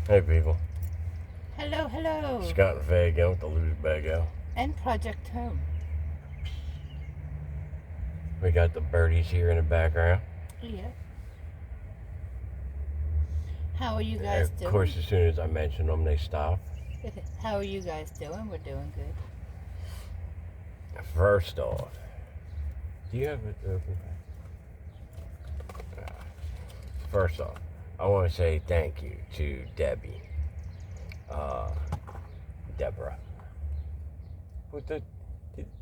Hey people, Hello, hello. Scott and Faye again with the Lose Bago. And Project Home. We got the birdies here in the background. Yeah. How are you guys doing? Of course, as soon as I mention them, they stop. How are you guys doing? We're doing good. First off, do you have it open? First off, I want to say thank you to Debbie, Deborah.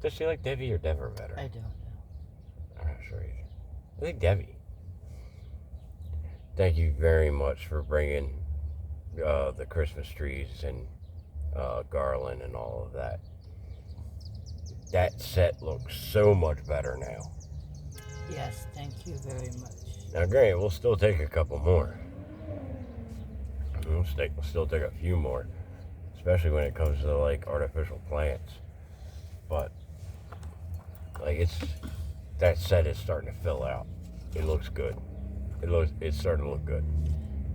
Does she like Debbie or Deborah better? I don't know. I'm not sure either. I think Debbie. Thank you very much for bringing the Christmas trees and garland and all of that. That set looks so much better now. Yes, thank you very much. Now, granted, we'll still take a couple more. We'll still take a few more, especially when it comes to like artificial plants. But like that set is starting to fill out. It looks good. It's starting to look good.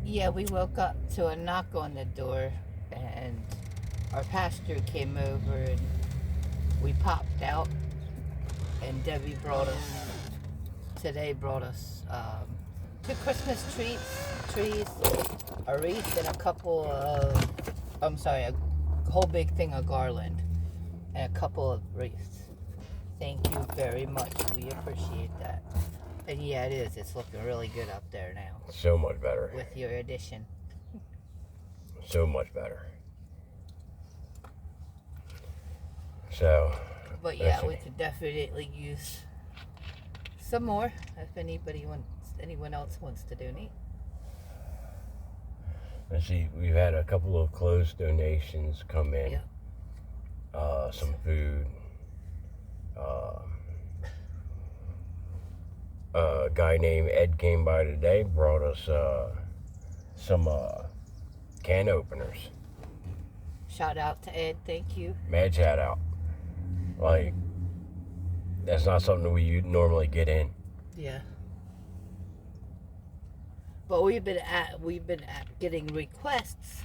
Yeah, we woke up to a knock on the door, and our pastor came over, and we popped out, and Debbie brought us 2 Christmas trees, a wreath, and a whole big thing of garland, and a couple of wreaths. Thank you very much. We appreciate that. And yeah, it is. It's looking really good up there now. So much better. With your addition. So much better. So. But yeah, we could definitely use some more if anyone else wants to donate. Let's see, we've had a couple of clothes donations come in. Yeah. Some food. A guy named Ed came by today, brought us some can openers. Shout out to Ed, thank you. Mad shout out. Like, that's not something we normally get in. Yeah. But we've been getting requests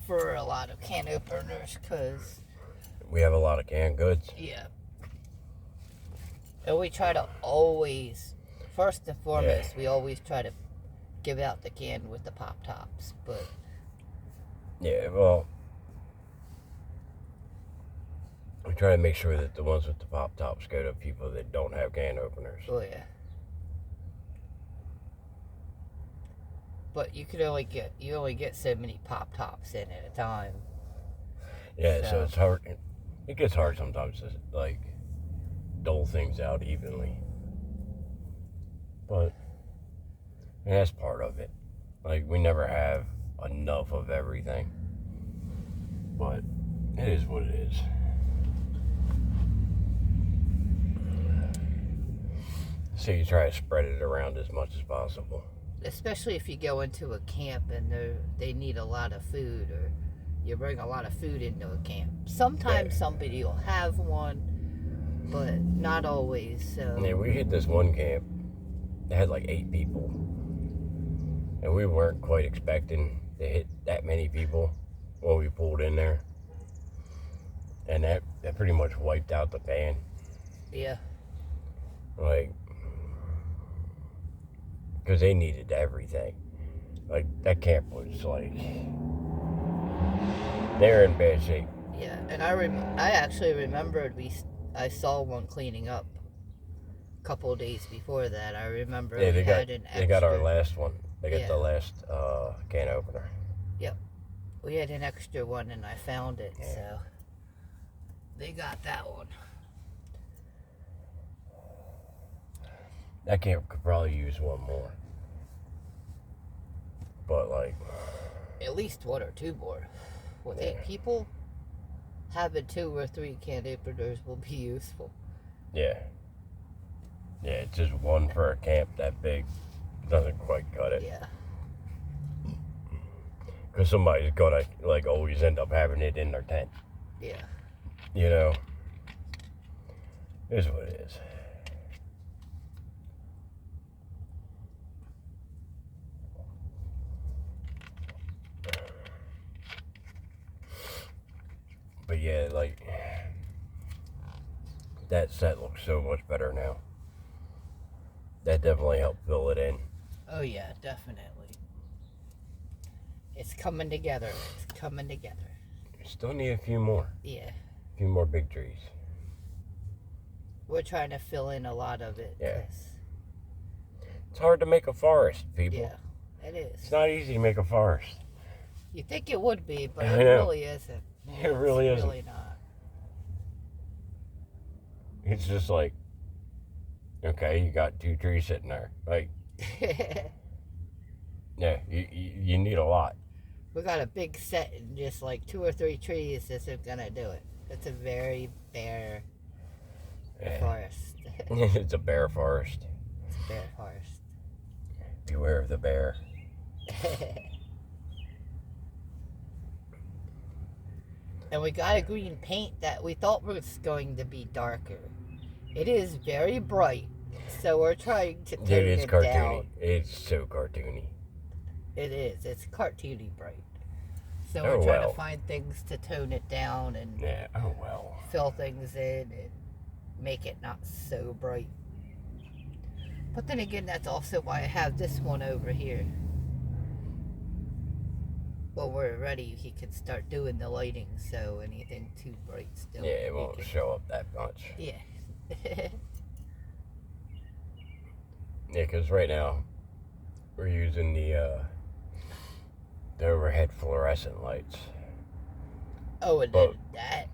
for a lot of can openers because we have a lot of canned goods. Yeah. And we try to always, first and foremost, we always try to give out the can with the pop tops, but yeah, well, we try to make sure that the ones with the pop tops go to people that don't have can openers. Oh yeah. But you only get so many pop tops in at a time. Yeah, so it's hard. It gets hard sometimes to like dole things out evenly. But that's part of it. Like, we never have enough of everything. But it is what it is. So you try to spread it around as much as possible. Especially if you go into a camp and they need a lot of food, or you bring a lot of food into a camp. Sometimes somebody will have one, but not always. So yeah, we hit this one camp that had like 8 people, and we weren't quite expecting to hit that many people when we pulled in there, and that pretty much wiped out the van. Yeah. Like, because they needed everything. Like, that camp was like, they're in bad shape. Yeah, and I actually remembered I saw one cleaning up a couple of days before that. I remember they got our last one. They got the last can opener. Yep. We had an extra one and I found it, so they got that one. That camp could probably use one more. But, like, at least 1 or 2 more. With 8 people, having 2 or 3 can openers will be useful. Yeah. Yeah, it's just one for a camp that big. Doesn't quite cut it. Yeah. Because somebody's gonna, like, always end up having it in their tent. Yeah. You know? It is what it is. But yeah, like, that set looks so much better now. That definitely helped fill it in. Oh yeah, definitely. It's coming together. It's coming together. Still need a few more. Yeah. A few more big trees. We're trying to fill in a lot of it. Yeah. It's hard to make a forest, people. Yeah, it is. It's not easy to make a forest. You think it would be, but I it know. really isn't. It really It's isn't. really not. It's just like, okay, you got 2 trees sitting there. Like, yeah, you need a lot. We got a big set and just like 2 or 3 trees isn't gonna do it. It's a very bare forest. It's a bear forest. It's a bare forest. Beware of the bear. And we got a green paint that we thought was going to be darker. It is very bright, so we're trying to tone Dude, it's it cartoony. down. It's so cartoony. It is. It's cartoony bright. So Oh, we're trying well. to find things to tone it down and Yeah, oh well. fill things in and make it not so bright. But then again, that's also why I have this one over here. When we're ready, he can start doing the lighting, so anything too bright still. Yeah, it he won't can- show up that much. Yeah. Yeah, because right now, we're using the overhead fluorescent lights. Oh, and But- then that,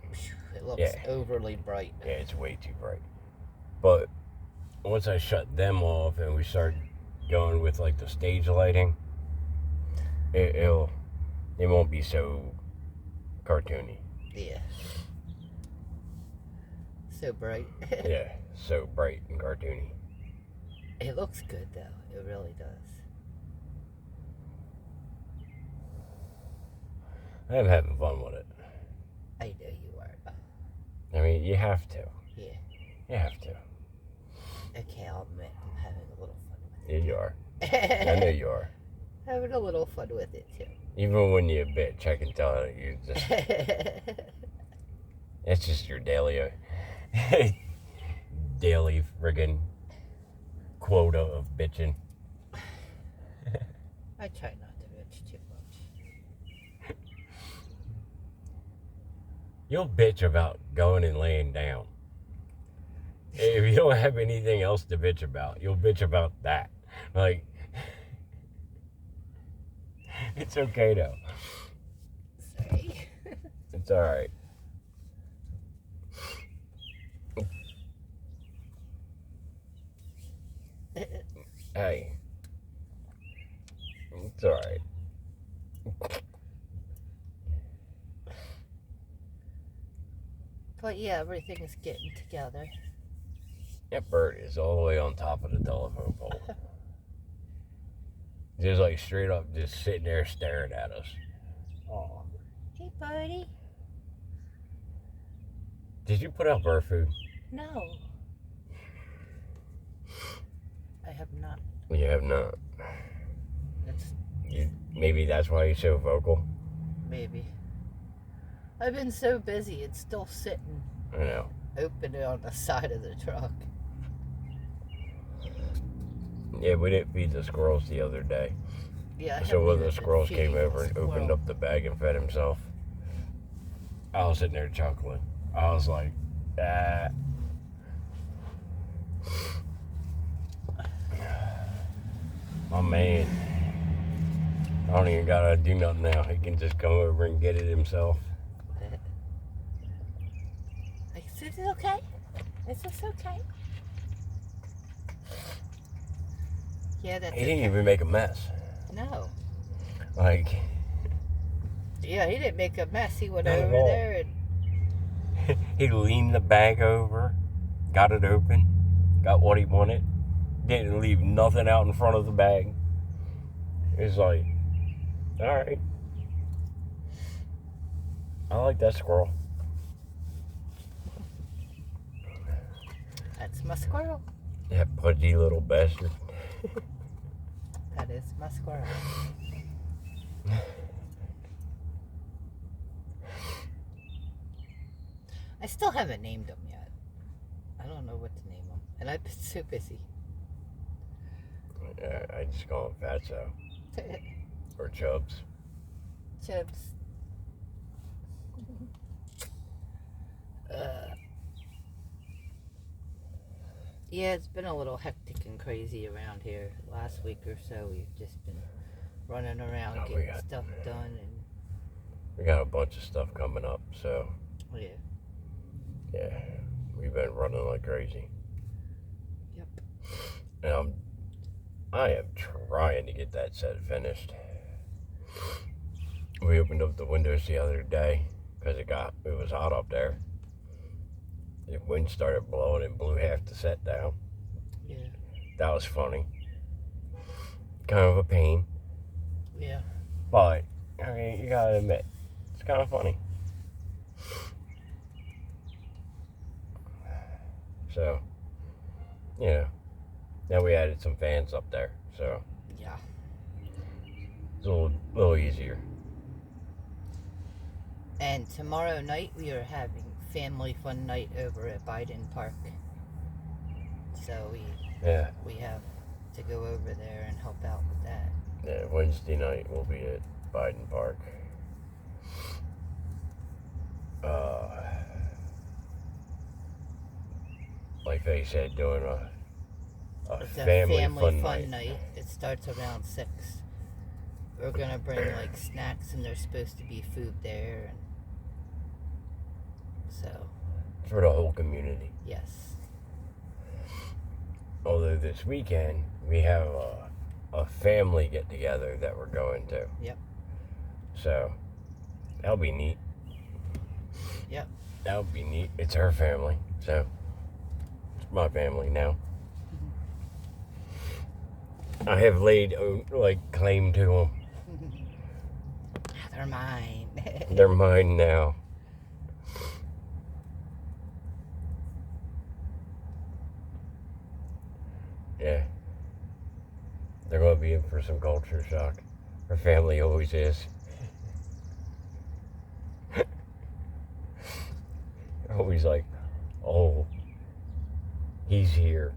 it looks Yeah. overly bright. Yeah, it's way too bright. But once I shut them off and we start going with like the stage lighting, it won't be so cartoony. Yeah. So bright. Yeah, so bright and cartoony. It looks good though. It really does. I'm having fun with it. I know you are. I mean, you have to. Yeah. You have to. Okay, I'll admit I'm having a little fun Yeah, you are. with I know it. you are. Having a little fun with it too. Even when you bitch, I can tell that you just, it's just your daily, daily friggin' quota of bitching. I try not to bitch too much. You'll bitch about going and laying down. If you don't have anything else to bitch about, you'll bitch about that. Like, it's okay though. Sorry. It's alright. Hey. It's alright. But yeah, everything's getting together. That bird is all the way on top of the telephone pole. Just like straight up, just sitting there staring at us. Oh. Hey, buddy. Did you put out bird food? No. I have not. You have not. It's Maybe that's why you're so vocal. maybe. I've been so busy, it's still sitting I know. open on the side of the truck. Yeah, we didn't feed the squirrels the other day. Yeah. I So haven't one of the even been squirrels feeding came the over and opened squirrel. up the bag and fed himself. I was sitting there chuckling. I was like, ah. My man. I don't even gotta do nothing now. He can just come over and get it himself. Is this okay? Is this okay? Yeah, that's He didn't even make a mess. No. Like, Yeah, he didn't make a mess. He went Not at over all. there and he leaned the bag over, got it open, got what he wanted, didn't leave nothing out in front of the bag. It's like, all right. I like that squirrel. that's my squirrel. That pudgy little bastard. That is my squirrel. I still haven't named them yet. I don't know what to name them. And I've been so busy. I just call them Fatso. Or Chubs. Chips. Yeah, it's been a little hectic and crazy around here. Last week or so, we've just been running around getting stuff done, and we got a bunch of stuff coming up. So yeah, we've been running like crazy. Yep. And I am trying to get that set finished. We opened up the windows the other day because it was hot up there. The wind started blowing and blew half the set down. Yeah. That was funny. Kind of a pain. Yeah. But, I mean, you gotta admit, it's kind of funny. So, yeah. Now we added some fans up there, so. Yeah. It's a little easier. And tomorrow night we are having family fun night over at Biden Park. So we have to go over there and help out with that. Yeah, Wednesday night we'll be at Biden Park. Like they said, doing a family fun night. It starts around 6. We're gonna bring like snacks, and there's supposed to be food there, and so for the whole community. Yes. Although this weekend we have a family get together that we're going to. Yep. So that'll be neat. Yep. That'll be neat. It's her family, so it's my family now. I have laid claim to them. They're mine. They're mine now. Yeah. They're going to be in for some culture shock. Her family always is. They're always like, oh, he's here.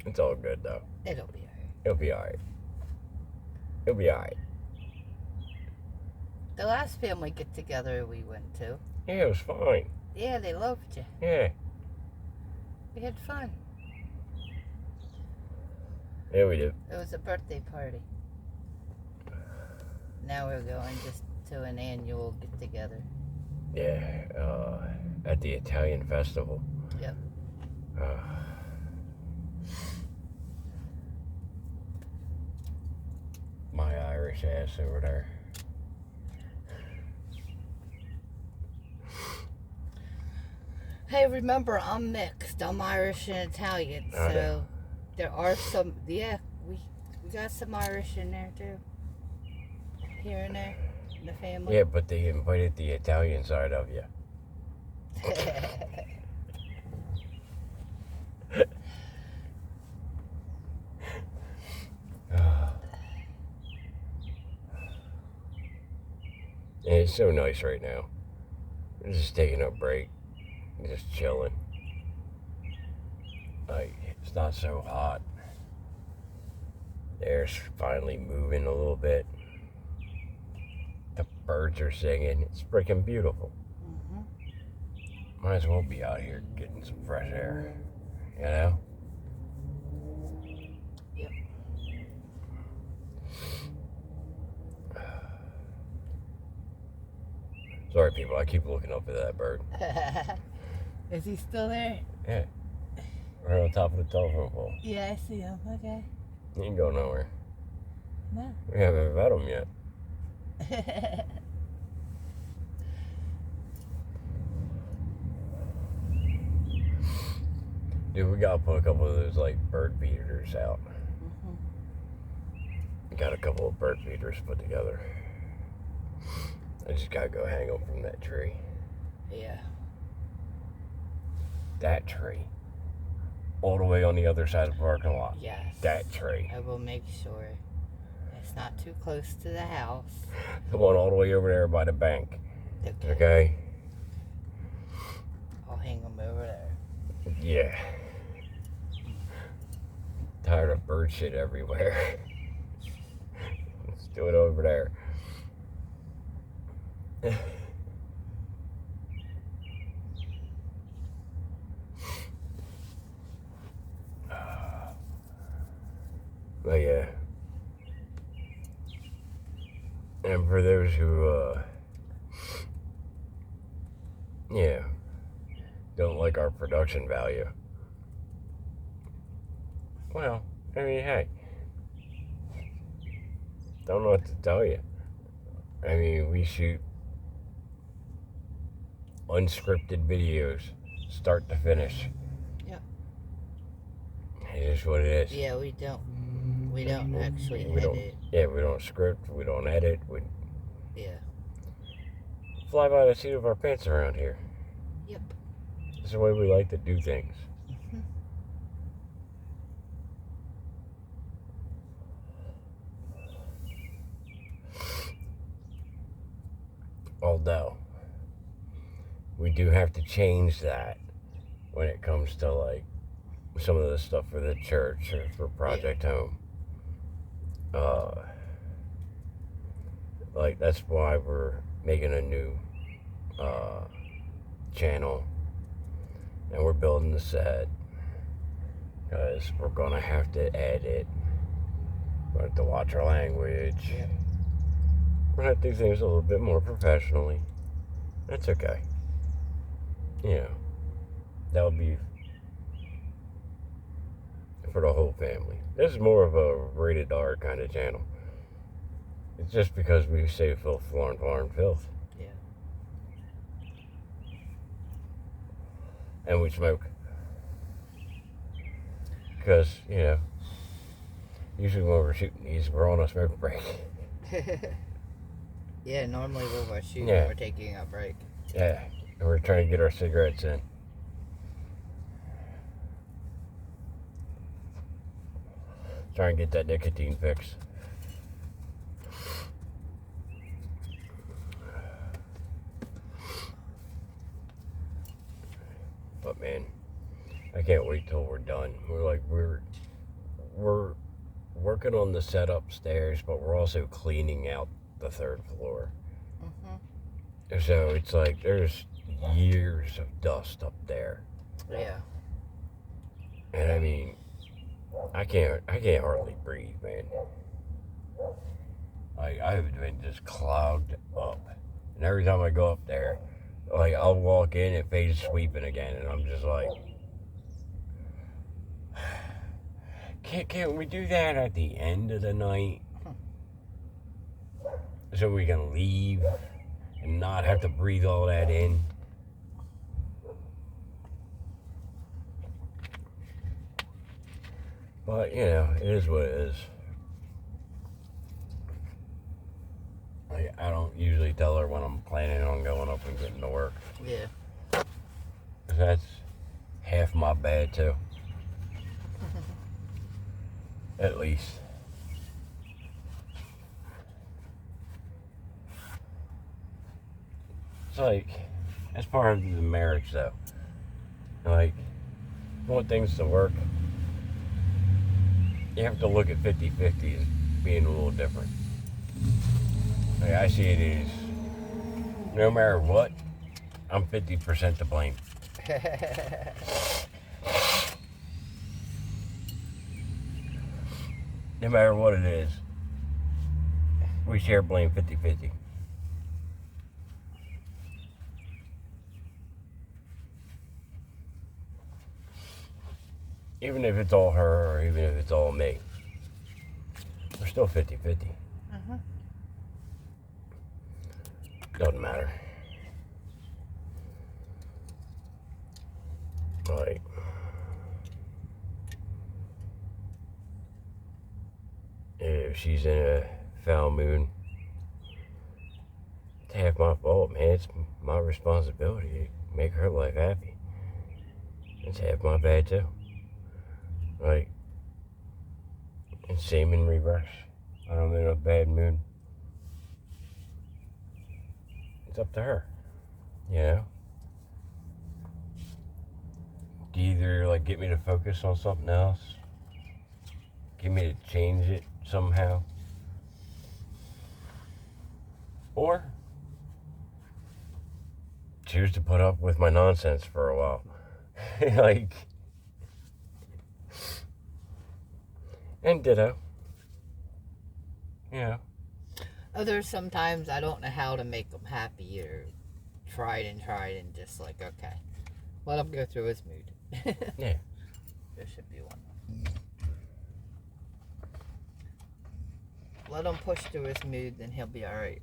It's all good, though. It'll be alright. It'll be alright. It'll be alright. The last family get together we went to. Yeah, it was fine. Yeah, they loved you. Yeah. We had fun. Yeah, we did. It was a birthday party. Now we're going just to an annual get together. Yeah, at the Italian festival. Yep. My Irish ass over there. Hey, remember, I'm mixed. I'm Irish and Italian, so there are some. Yeah, we got some Irish in there too. Here and there, in the family. Yeah, but they invited the Italian side of you. And it's so nice right now. We're just taking a break, just chilling. Like, it's not so hot. The air's finally moving a little bit. The birds are singing. It's freaking beautiful. Mm-hmm. Might as well be out here getting some fresh air, you know? Yep. Sorry, people. I keep looking up at that bird. Is he still there? Yeah. Right on top of the telephone pole. Yeah, I see him. Okay. He ain't go nowhere. No. We haven't vet him yet. Dude, we gotta put a couple of those bird feeders out. Mm-hmm. Got a couple of bird feeders put together. I just gotta go hang them from that tree. Yeah. That tree. All the way on the other side of the parking lot. Yes. That tree. I will make sure I It's not too close to the house. The one all the way over there by the bank. Okay. Okay? I'll hang them over there. Yeah. Tired of bird shit everywhere. Let's do it over there. But yeah. And for those who, don't like our production value. Well, I mean, hey. Don't know what to tell you. I mean, we shoot unscripted videos, start to finish. Yep. It is what it is. Yeah, we don't actually edit. We don't script, we don't edit, we fly by the seat of our pants around here. Yep. It's the way we like to do things. Mm-hmm. Although, we do have to change that when it comes to like some of the stuff for the church or for Project Home. Like that's why we're making a new channel and we're building the set because we're gonna have to edit. We're gonna have to watch our language. Yeah. We're gonna have to do things a little bit more professionally. That's okay. You know, that would be for the whole family. This is more of a rated R kind of channel. It's just because we say filth, foreign filth. Yeah. And we smoke. Because, usually when we're shooting these, we're on a smoke break. Yeah, normally when we're shooting, we're taking a break. Yeah, and we're trying to get our cigarettes in. Try and get that nicotine fix. But man, I can't wait till we're done. We're working on the set upstairs, but we're also cleaning out the third floor. Mm-hmm. So it's like there's years of dust up there. Yeah. And I mean, I can't hardly breathe, man. I've been just clogged up. And every time I go up there, like I'll walk in and fades sweeping again, and I'm just like, can't we do that at the end of the night? So we can leave and not have to breathe all that in. But, it is what it is. Like, I don't usually tell her when I'm planning on going up and getting to work. Yeah. That's half my bad, too. At least. It's like, that's part of the marriage, though. Like, you want things to work, you have to look at 50-50 as being a little different. Like, I see it as, no matter what, I'm 50% to blame. No matter what it is, we share blame 50-50. Even if it's all her or even if it's all me, we're still 50-50. Uh-huh. Doesn't matter. Like, if she's in a foul mood, it's half my fault, man. It's my responsibility to make her life happy. It's half my bad, too. Like, and same in reverse. when I'm in a bad mood, it's up to her. You know? To either like get me to focus on something else, get me to change it somehow, or choose to put up with my nonsense for a while. Like, and ditto. Yeah. Others sometimes I don't know how to make them happy, or tried and just like, okay, let him go through his mood. Yeah. There should be one. Let him push through his mood, then he'll be alright.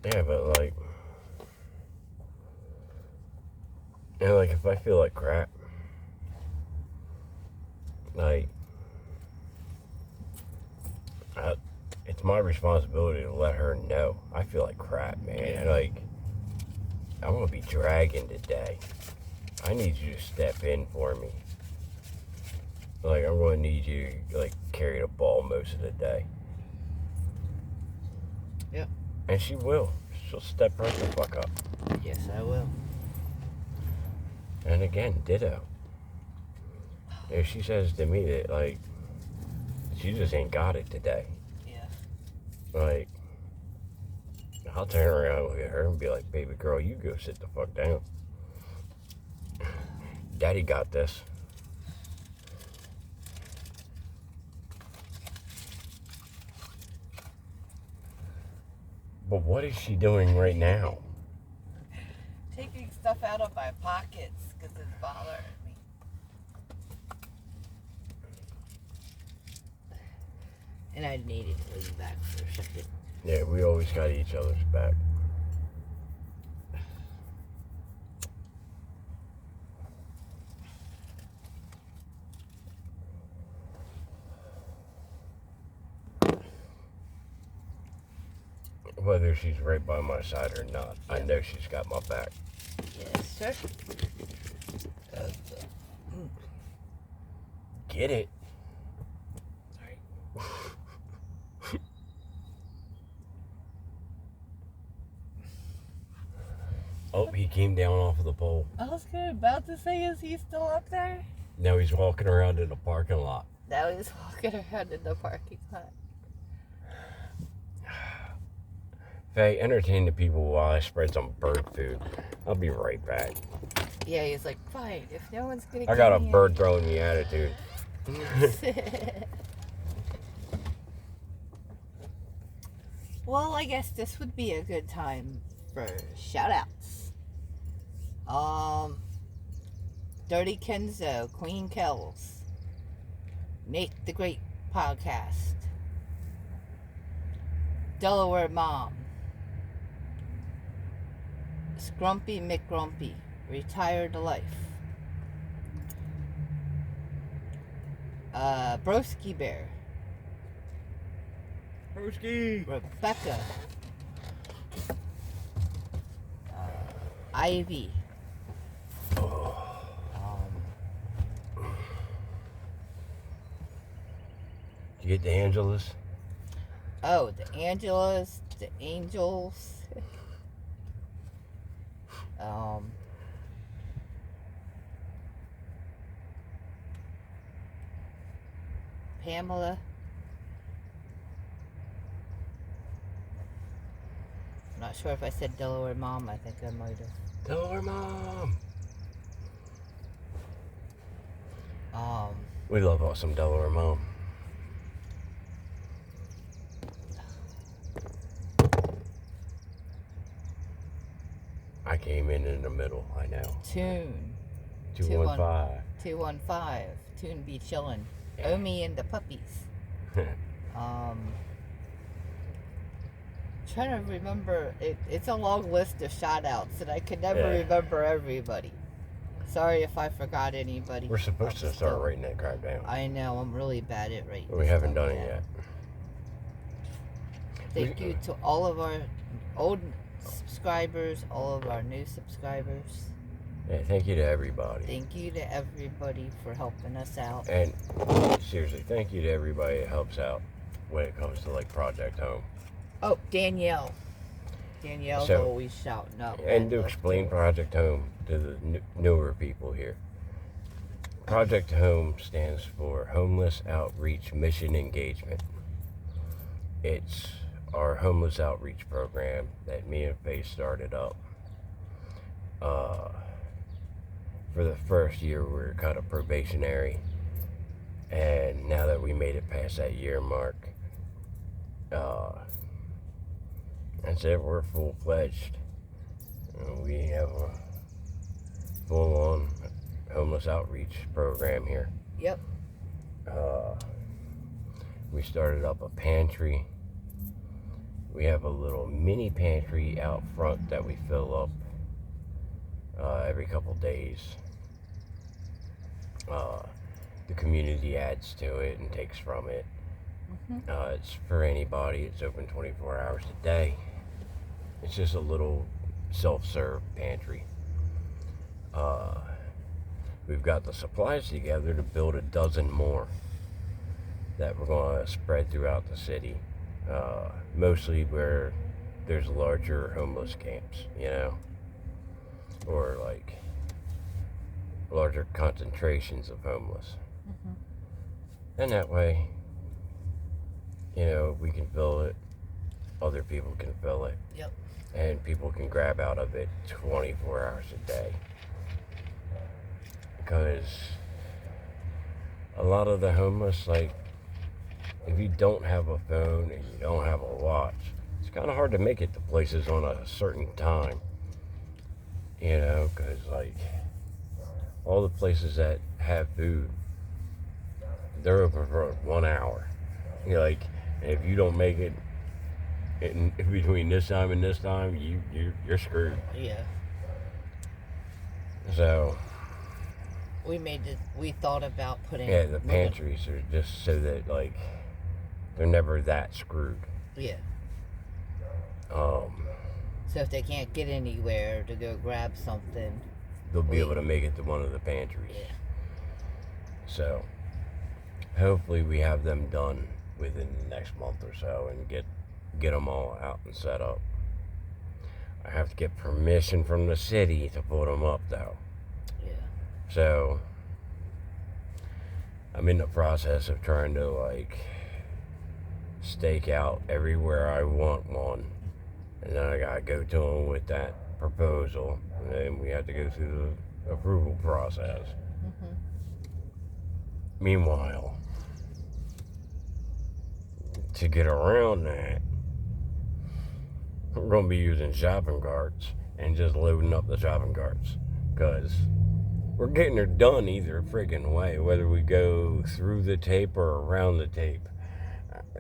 Yeah, but like, you know, like if I feel like crap, like, it's my responsibility to let her know I feel like crap, man. Like, I'm gonna be dragging today. I need you to step in for me. Like, I'm gonna need you to, like, carry the ball most of the day. Yep. And she will. She'll step right the fuck up. Yes, I will. And again, ditto. If she says to me that, like, she just ain't got it today, Yeah. like, I'll turn around with her and be like, baby girl, you go sit the fuck down. Daddy got this. But what is she doing right now? Taking stuff out of my pockets because it's bothering me. And I needed to lean back for a second. Yeah, we always got each other's back. Whether she's right by my side or not, I know she's got my back. Yes, sir. Get it? Sorry. Oh, he came down off of the pole. I was about to say, is he still up there? Now he's walking around in the parking lot. Now he's walking around in the parking lot. Faye, entertain the people while I spread some bird food. I'll be right back. Yeah, he's like, fine, if no one's gonna I got a give me bird throwing me attitude. Well, I guess this would be a good time for shout outs. Dirty Kenzo, Queen Kells, Nate the Great Podcast, Delaware Mom, Scrumpy McGrumpy, Retired to Life, Broski Bear, Broski! Rebecca, Ivy, Did you get the Angeles? oh, the Angelas, the Angels, Pamela. I'm not sure if I said Delaware Mom. I think I might have. Delaware Mom! Um, We love awesome Delaware Mom. I came in the middle, I know. Tune 215. 215. Tune be chillin'. Yeah. Omi and the puppies. Trying to remember. It's a long list of shout outs, and I could never remember everybody. Sorry if I forgot anybody. We're supposed to start writing that crap down. I know, I'm really bad at writing. We haven't done it yet. Thank you to all of our old subscribers, all of our new subscribers. Yeah, thank you to everybody. Thank you to everybody for helping us out. And seriously, thank you to everybody that helps out when it comes to like Project Home. Oh, Danielle. Danielle's always shouting up. And to explain Project Home to the newer people here. Project Home stands for Homeless Outreach Mission Engagement. It's our homeless outreach program that me and Faye started up. For the first year, we were kind of probationary. And now that we made it past that year mark, that's it, we're full-fledged. We have a full-on homeless outreach program here. Yep. We started up a pantry. We have a little mini pantry out front that we fill up every couple days. The community adds to it and takes from it. It's for anybody. It's open 24 hours a day. It's just a little self-serve pantry. We've got the supplies together to build a dozen more that we're going to spread throughout the city. Mostly where there's larger homeless camps, you know, or like larger concentrations of homeless. And that way, you know, we can fill it, other people can fill it. Yep. And people can grab out of it 24 hours a day. Because a lot of the homeless, like, if you don't have a phone and you don't have a watch, it's kind of hard to make it to places on a certain time. You know, because, like, all the places that have food, they're open for 1 hour. You're like, if you don't make it in between this time and this time, you're screwed. Yeah. So we thought about putting. Yeah, the pantries are just so that, like, they're never that screwed. Yeah. So if they can't get anywhere to go grab something, they'll be able to make it to one of the pantries. Yeah. So hopefully we have them done within the next month or so and get them all out and set up. I have to get permission from the city to put them up, though. Yeah. So I'm in the process of trying to, like, stake out everywhere I want one, and then I gotta go to them with that proposal, and then we have to go through the approval process. Meanwhile, to get around that, we're going to be using shopping carts and just loading up the shopping carts, because we're getting her done either freaking way, whether we go through the tape or around the tape.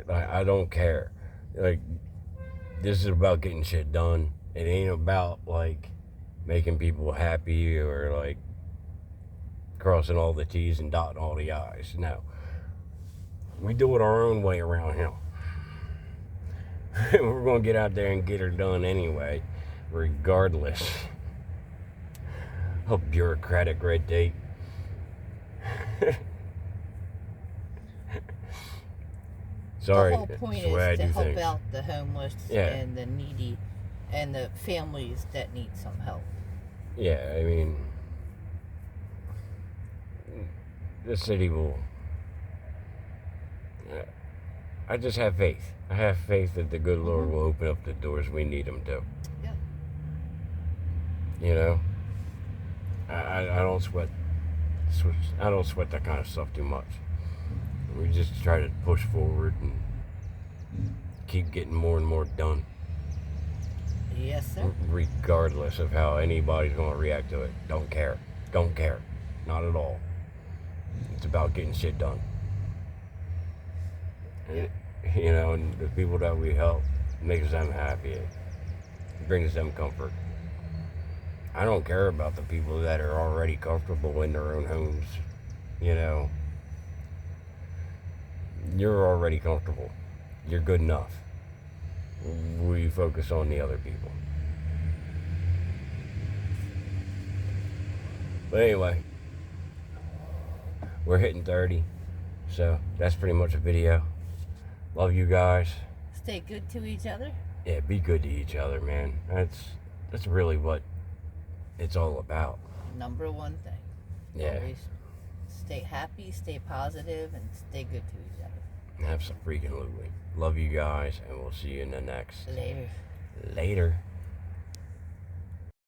I don't care. Like, this is about getting shit done. It ain't about, like, making people happy or, like, crossing all the T's and dotting all the I's. No. We do it our own way around here. We're going to get out there and get her done anyway, regardless of bureaucratic red tape. Sorry, the whole point is to help out the homeless and the needy and the families that need some help. Yeah, I mean, the city will. I just have faith. I have faith that the good Lord will open up the doors we need Him to. Yeah. You know, I don't sweat. I don't sweat that kind of stuff too much. We just try to push forward and keep getting more and more done. Yes, sir. Regardless of how anybody's going to react to it. Don't care. Don't care. Not at all. It's about getting shit done. You know, and the people that we help makes them happy. It brings them comfort. I don't care about the people that are already comfortable in their own homes. You know, you're already comfortable. You're good enough. We focus on the other people. But anyway, we're hitting 30. So that's pretty much a video. Love you guys. Stay good to each other. Yeah, be good to each other, man. That's really what it's all about. Number one thing. Yeah. Always stay happy, stay positive, and stay good to each other. Absolutely. Love you guys, and we'll see you in the next. Later. Later.